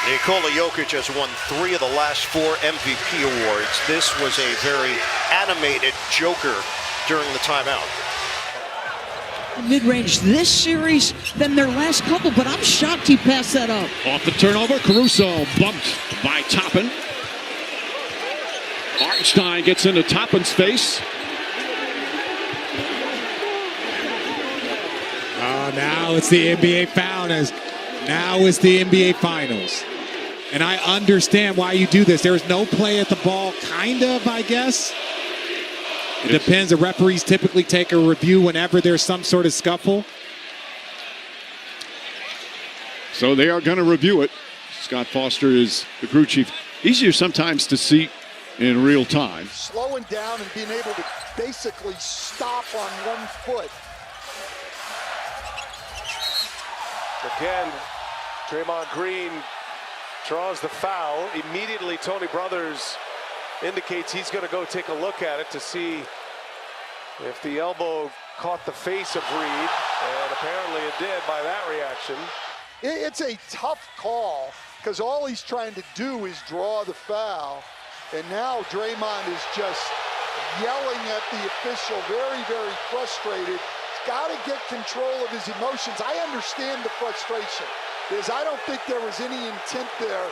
Nikola Jokic has won 3 of the last 4 MVP awards. This was a very animated Joker during the timeout. Mid-range this series than their last couple, but I'm shocked he passed that up. Off the turnover, Caruso bumped by Toppin. Hartenstein gets into Toppin's face. Now it's the NBA Finals. Now it's the NBA Finals. And I understand why you do this. There's no play at the ball, kind of, I guess. It depends. The referees typically take a review whenever there's some sort of scuffle. So they are going to review it. Scott Foster is the crew chief. Easier sometimes to see in real time. Slowing down and being able to basically stop on one foot. Again, Draymond Green draws the foul. Immediately, Tony Brothers indicates he's going to go take a look at it to see if the elbow caught the face of Reed, and apparently it did by that reaction. It's a tough call because all he's trying to do is draw the foul, and now Draymond is just yelling at the official, very, very frustrated. He's got to get control of his emotions. I understand the frustration because I don't think there was any intent there,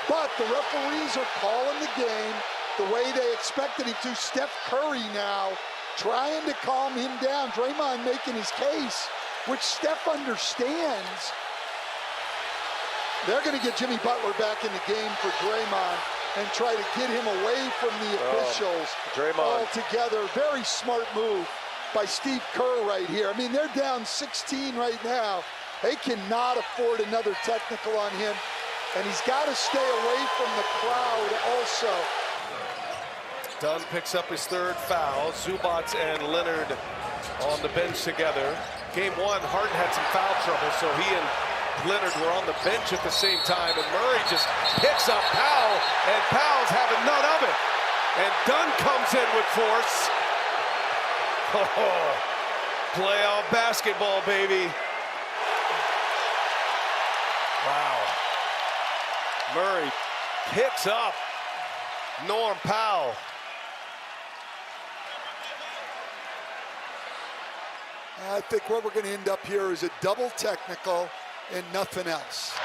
but the referees are calling the game the way they expected him to. Steph Curry now trying to calm him down. Draymond making his case, which Steph understands. They're going to get Jimmy Butler back in the game for Draymond and try to get him away from the officials altogether. Very smart move by Steve Kerr right here. I mean, they're down 16 right now. They cannot afford another technical on him, and he's got to stay away from the crowd also. Dunn picks up his 3rd foul. Zubac and Leonard on the bench together. Game 1, Harden had some foul trouble, so he and Leonard were on the bench at the same time, and Murray just picks up Powell, and Powell's having none of it. And Dunn comes in with force. Oh, playoff basketball, baby. Wow. Murray picks up Norm Powell. I think what we're going to end up here is a double technical and nothing else.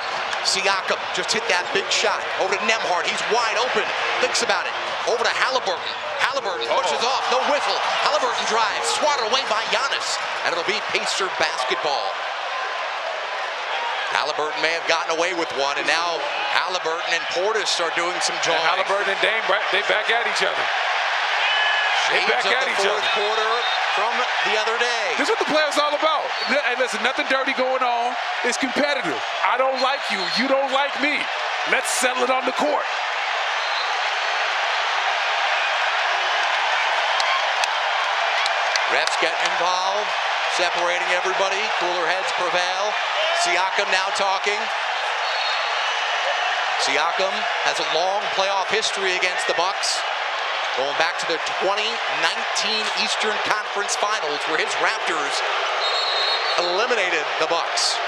Siakam just hit that big shot over to Nembhard. He's wide open. Thinks about it. Over to Halliburton. Halliburton pushes off. No whistle. Halliburton drives. Swatted away by Giannis. And it'll be Pacer basketball. Halliburton may have gotten away with one, and now Halliburton and Portis are doing some jawing. Halliburton and Dame, they back at each other. Shades back of at the each fourth other. quarter from the other day. This is what the playoffs all about. And listen, nothing dirty going on. It's competitive. I don't like you. You don't like me. Let's settle it on the court. Refs getting involved, separating everybody. Cooler heads prevail. Siakam now talking. Siakam has a long playoff history against the Bucks, going back to the 2019 Eastern Conference Finals, where his Raptors eliminated the Bucks.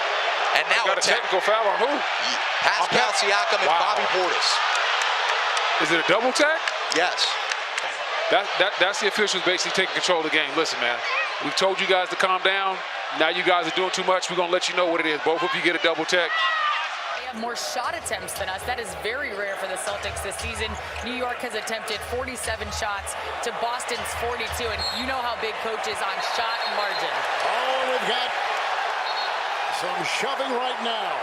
And now got a technical foul on who? Pascal Siakam and Bobby Portis. Is it a double tech? Yes. That's the officials basically taking control of the game. Listen, man, we've told you guys to calm down. Now you guys are doing too much. We're going to let you know what it is. Both of you get a double tech. They have more shot attempts than us. That is very rare for the Celtics this season. New York has attempted 47 shots to Boston's 42, and you know how big Coach is on shot margin. Oh, we've got some shoving right now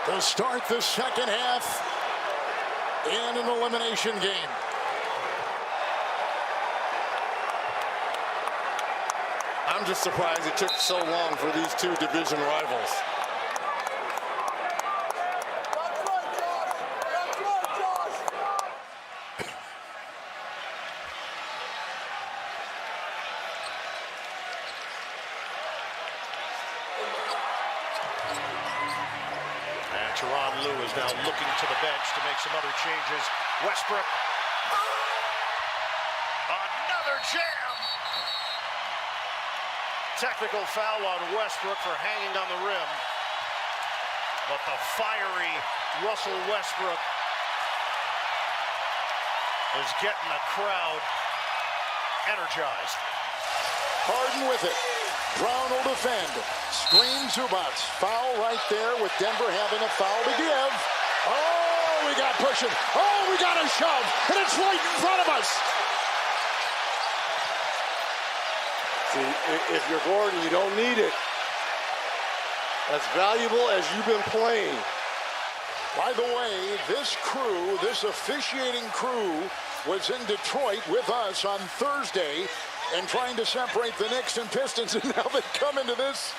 to start the second half in an elimination game. I'm just surprised it took so long for these two division rivals. Tyronn Lue is now looking to the bench to make some other changes. Westbrook. Another jam. Technical foul on Westbrook for hanging on the rim. But the fiery Russell Westbrook is getting the crowd energized. Harden with it. Brown will defend. Screen Zubac. Foul right there with Denver having a foul to give. Oh, we got pushing. Oh, we got a shove. And it's right in front of us. See, if you're Gordon, you don't need it. As valuable as you've been playing. By the way, this crew, this officiating crew, was in Detroit with us on Thursday and trying to separate the Knicks and Pistons, and now they come into this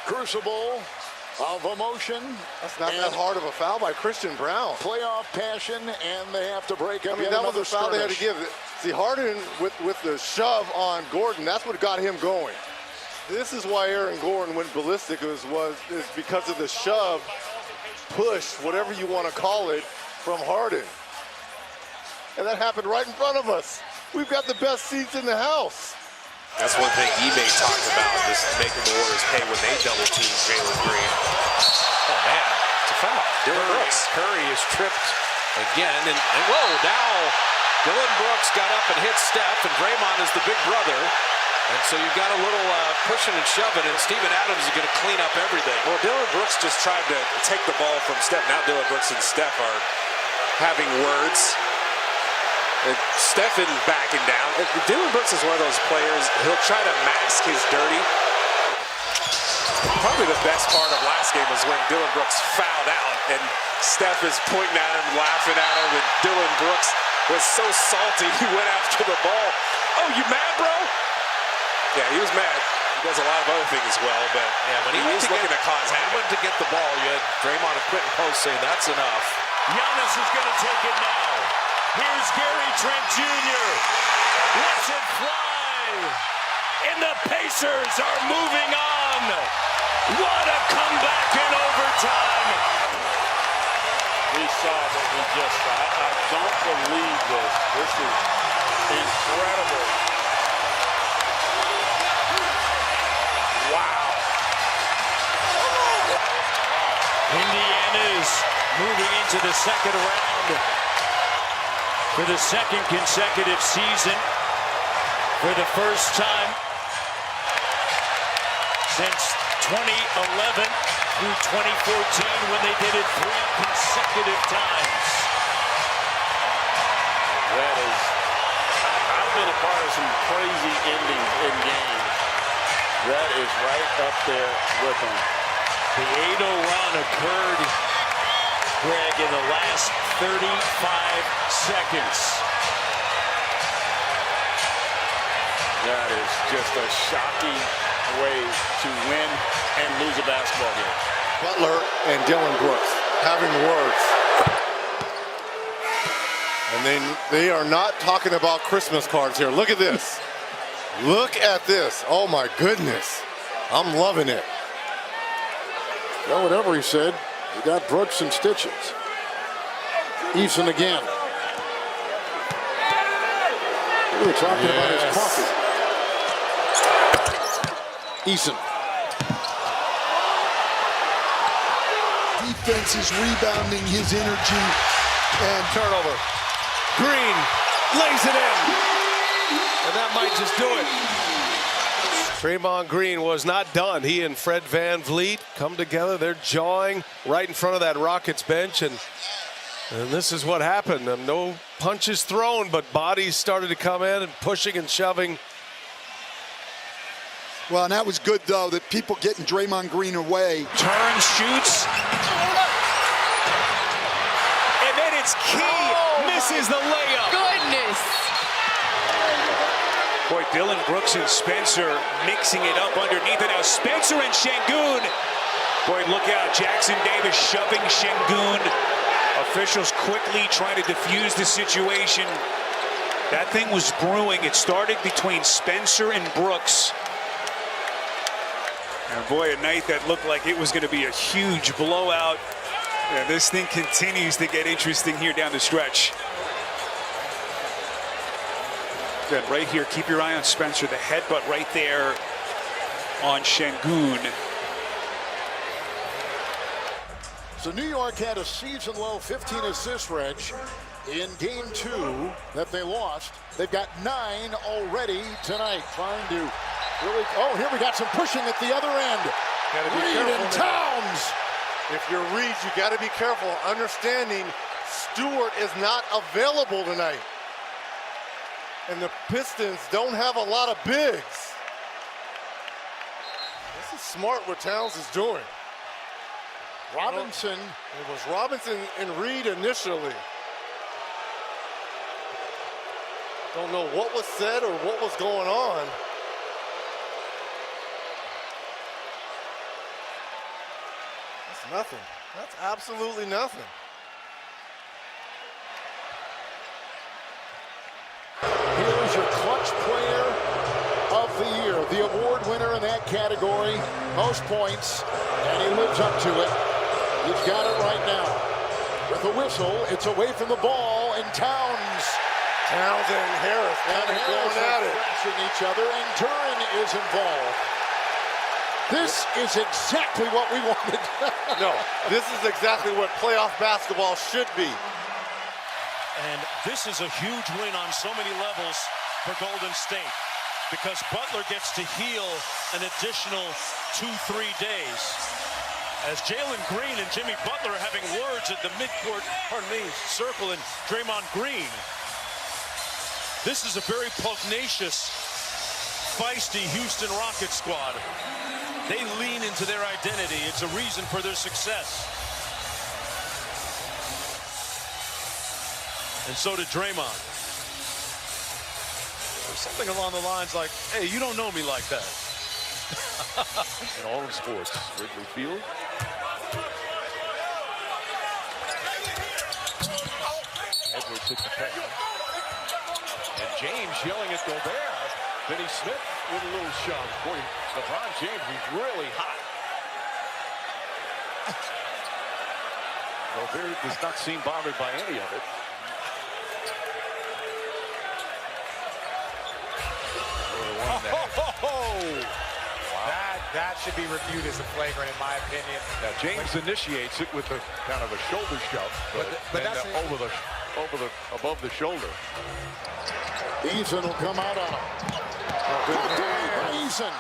crucible of emotion. That's not that hard of a foul by Christian Brown. Playoff passion, and they have to break up. I mean, that was a foul they had to give. See, Harden with the shove on Gordon, that's what got him going. This is why Aaron Gordon went ballistic, is because of the shove, push, whatever you want to call it, from Harden. And that happened right in front of us. We've got the best seats in the house. That's one thing Ime talked about, just making the Warriors pay when they double team Jalen Green. Oh man, it's a foul. Dillon Brooks. Curry is tripped again, and whoa, now Dillon Brooks got up and hit Steph, and Draymond is the big brother. And so you've got a little pushing and shoving, and Steven Adams is going to clean up everything. Well, Dillon Brooks just tried to take the ball from Steph. Now Dillon Brooks and Steph are having words. And Steph isn't backing down. Dillon Brooks is one of those players, he'll try to mask his dirty. Probably the best part of last game was when Dillon Brooks fouled out, and Steph is pointing at him, laughing at him, and Dillon Brooks was so salty he went after the ball. Oh, you mad, bro? Yeah, he was mad. He does a lot of other things as well, but yeah, when he was looking to cause havoc. When he went to get the ball, you had Draymond and Quentin Post saying that's enough. Giannis is going to take it now. Here's Gary Trent Jr. Lets it fly. And the Pacers are moving on. What a comeback in overtime. We saw what we just saw. I don't believe this. This is incredible. Wow. Indiana's moving into the second round for the second consecutive season. For the first time since 2011 through 2014, when they did it 3 consecutive times. That is, I've been a part of some crazy endings in games. That is right up there with them. The 8-0 run occurred, Greg, in the last 35 seconds. That is just a shocking way to win and lose a basketball game. Butler and Dillon Brooks having words. And they are not talking about Christmas cards here. Look at this. Look at this. Oh my goodness. I'm loving it. Well, whatever he said, he got Brooks and stitches. Eason again. We were talking about his coffee. Eason. Defense is rebounding his energy, and Turnover. Green lays it in. And that might just do it. Draymond Green was not done. He and Fred VanVleet come together. They're jawing right in front of that Rockets bench. And this is what happened. No punches thrown, but bodies started to come in and pushing and shoving. well, and that was good though, that people getting Draymond Green away. Turns, shoots. And then it's Key. Misses the layup. Goodness. Boy, Dillon Brooks and Spencer mixing it up underneath it. Now Spencer and Şengün. Boy, look out. Jackson Davis shoving Şengün. Officials quickly trying to defuse the situation. That thing was brewing. It started between Spencer and Brooks. And boy, a night that looked like it was going to be a huge blowout. And this thing continues to get interesting here down the stretch. Good, right here, keep your eye on Spencer. The headbutt right there on Şengün. So New York had a season-low 15 assist, Reg, in Game 2 that they lost. They've got 9 already tonight, trying to really... Oh, here we got some pushing at the other end. Reed and Towns. If you're Reed, you got to be careful. Understanding Stewart is not available tonight. And the Pistons don't have a lot of bigs. This is smart what Towns is doing. Robinson. It was Robinson and Reed initially. Don't know what was said or what was going on. That's nothing. That's absolutely nothing. Here's your clutch player of the year, the award winner in that category, most points, and he lives up to it. He's got it right now. With a whistle, it's away from the ball, and Towns and Harris going at it. Crashing each other, and Duran is involved. This is exactly what we wanted. No, this is exactly what playoff basketball should be. And this is a huge win on so many levels for Golden State, because Butler gets to heal an additional 2-3 days. As Jalen Green and Jimmy Butler are having words at the midcourt, circle, and Draymond Green. This is a very pugnacious, feisty Houston Rockets squad. They lean into their identity. It's a reason for their success. And so did Draymond. Something along the lines like, hey, you don't know me like that. In all of sports, Wrigley Field. Edwards hits the pass. And James yelling at Gobert. Benny Smith with a little shove. Boy, LeBron James is really hot. Gobert does not seem bothered by any of it. That should be reviewed as a flagrant, in my opinion. Now James initiates it with a kind of a shoulder shove, but that's above the shoulder. Eason will come out on him. Eason.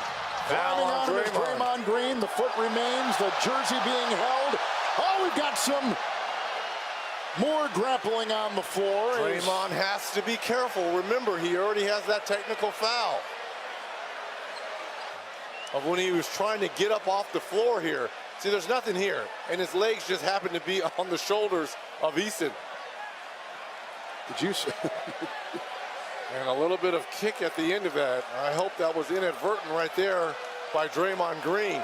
Foul on Draymond Green. The foot remains. The jersey being held. Oh, we've got some more grappling on the floor. Draymond has to be careful. Remember, he already has that technical foul of when he was trying to get up off the floor here. See, there's nothing here, and his legs just happen to be on the shoulders of Eason. Did you see? And a little bit of kick at the end of that. I hope that was inadvertent right there by Draymond Green.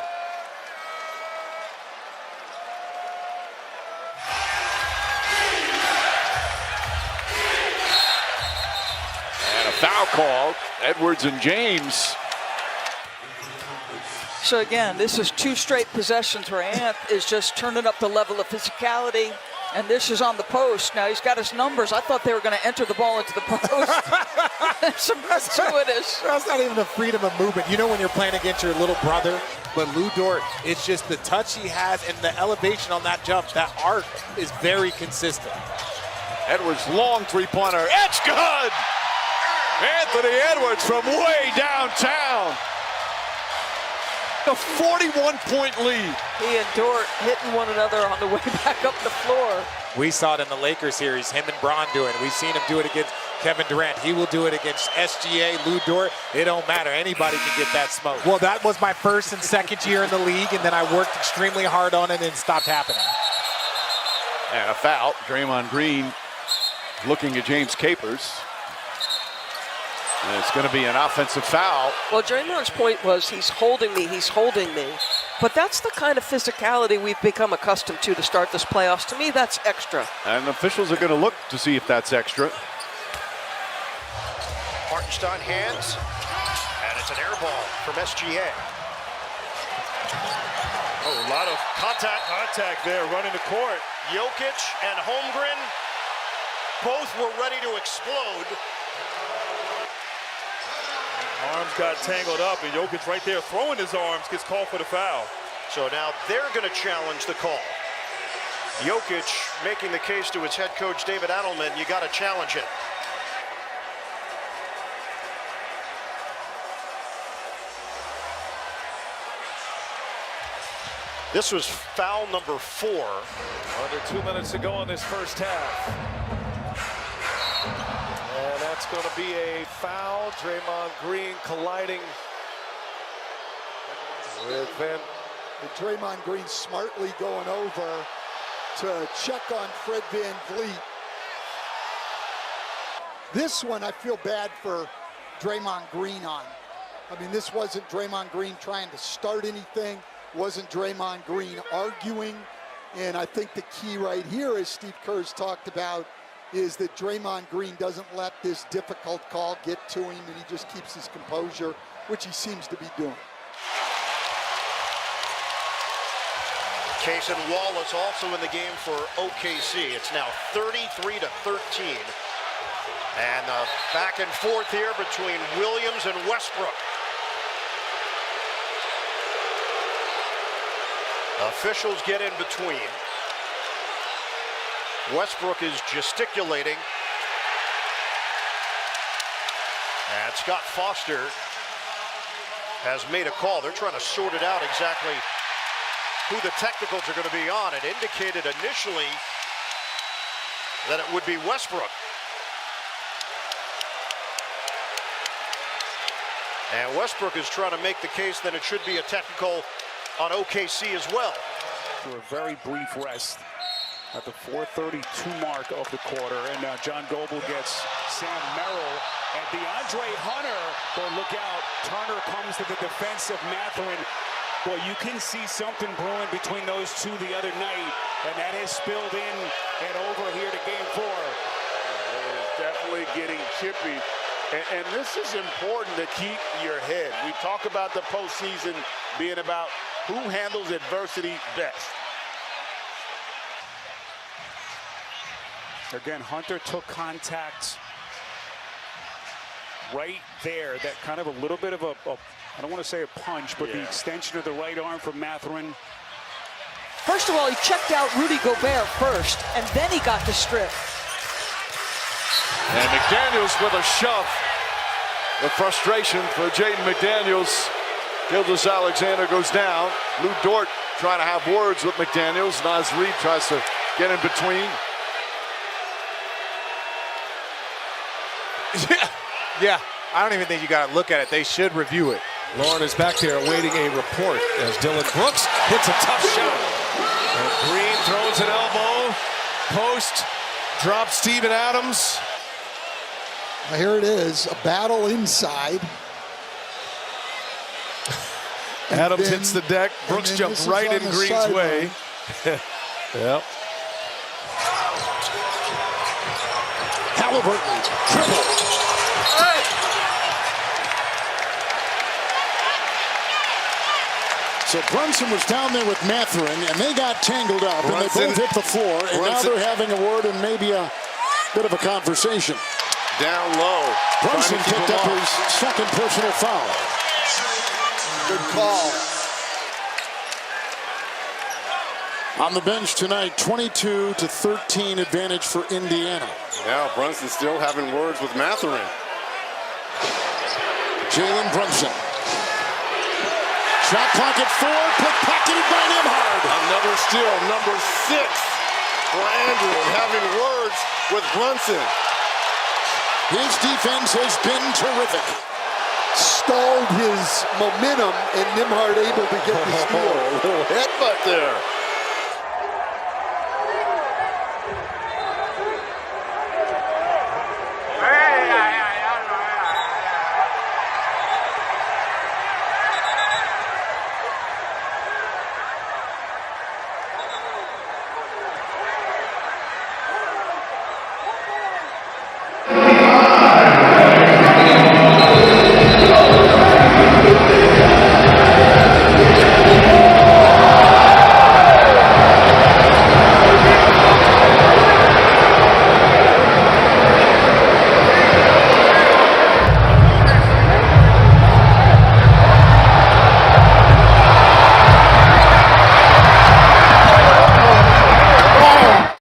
And a foul call. Edwards and James. So again, this is 2 straight possessions where Ant is just turning up the level of physicality, and this is on the post. Now he's got his numbers. I thought they were going to enter the ball into the post. Some gratuitous. That's not even the freedom of movement. You know when you're playing against your little brother, but Lou Dort, it's just the touch he has and the elevation on that jump. That arc is very consistent. Edwards, long three-pointer. It's good! Anthony Edwards from way downtown. A 41-point lead. He and Dort hitting one another on the way back up the floor. We saw it in the Lakers series, him and Bron doing it. We've seen him do it against Kevin Durant. He will do it against SGA, Lou Dort. It don't matter. Anybody can get that smoke. Well, that was my first and second year in the league, and then I worked extremely hard on it and it stopped happening. And a foul. Draymond Green looking at James Capers. And it's going to be an offensive foul. Well, Draymond's point was he's holding me. But that's the kind of physicality we've become accustomed to start this playoffs. To me, that's extra. And officials are going to look to see if that's extra. Hartenstein hands, and it's an air ball from SGA. Oh, a lot of contact there running the court. Jokic and Holmgren both were ready to explode. Arms got tangled up, and Jokic right there throwing his arms gets called for the foul. So now they're going to challenge the call. Jokic making the case to his head coach, David Adelman, you got to challenge it. This was foul number 4. Under 2 minutes to go in this first half. And that's going to be a foul. Draymond Green colliding with Van. And Draymond Green smartly going over to check on Fred VanVleet. This one I feel bad for Draymond Green on. I mean, this wasn't Draymond Green trying to start anything. Wasn't Draymond Green arguing. And I think the key right here, as Steve Kerr's talked about, is that Draymond Green doesn't let this difficult call get to him, and he just keeps his composure, which he seems to be doing. Cason Wallace also in the game for OKC. It's now 33-13. And back and forth here between Williams and Westbrook. Officials get in between. Westbrook is gesticulating. And Scott Foster has made a call. They're trying to sort it out exactly who the technicals are going to be on. It indicated initially that it would be Westbrook. And Westbrook is trying to make the case that it should be a technical on OKC as well. For a very brief rest at the 4:32 mark of the quarter, and now John Goble gets Sam Merrill and DeAndre Hunter. But look out, Turner comes to the defense of Mathurin. Well, you can see something brewing between those two the other night, and that has spilled in and over here to game 4. It is definitely getting chippy. And this is important to keep your head. We talk about the postseason being about who handles adversity best. Again, Hunter took contact right there. That kind of a little bit of a I don't want to say a punch, but the extension of the right arm from Mathurin. First of all, he checked out Rudy Gobert first, and then he got the strip. And McDaniels with a shove. The frustration for Jaden McDaniels. Gilgeous-Alexander goes down. Lou Dort trying to have words with McDaniels. Naz Reid tries to get in between. Yeah, I don't even think you got to look at it. They should review it. Lauren is back there awaiting a report as Dillon Brooks hits a tough shot. And Green throws an elbow. Post drops Steven Adams. Here it is, a battle inside. Adams hits the deck. Brooks jumps right in Green's way. Yep. Halliburton, triple. So Brunson was down there with Mathurin, and they got tangled up, and they both hit the floor, and now they're having a word and maybe a bit of a conversation. Down low. Brunson picked up his second personal foul. Good call. On the bench tonight, 22-13 advantage for Indiana. Yeah, Brunson still having words with Mathurin. Jalen Brunson. Shot clock at 4, pickpocketed by Nembhard. Another steal, number 6 for Andrew, having words with Brunson. His defense has been terrific. Stalled his momentum, and Nembhard able to get the steal. Little headbutt there.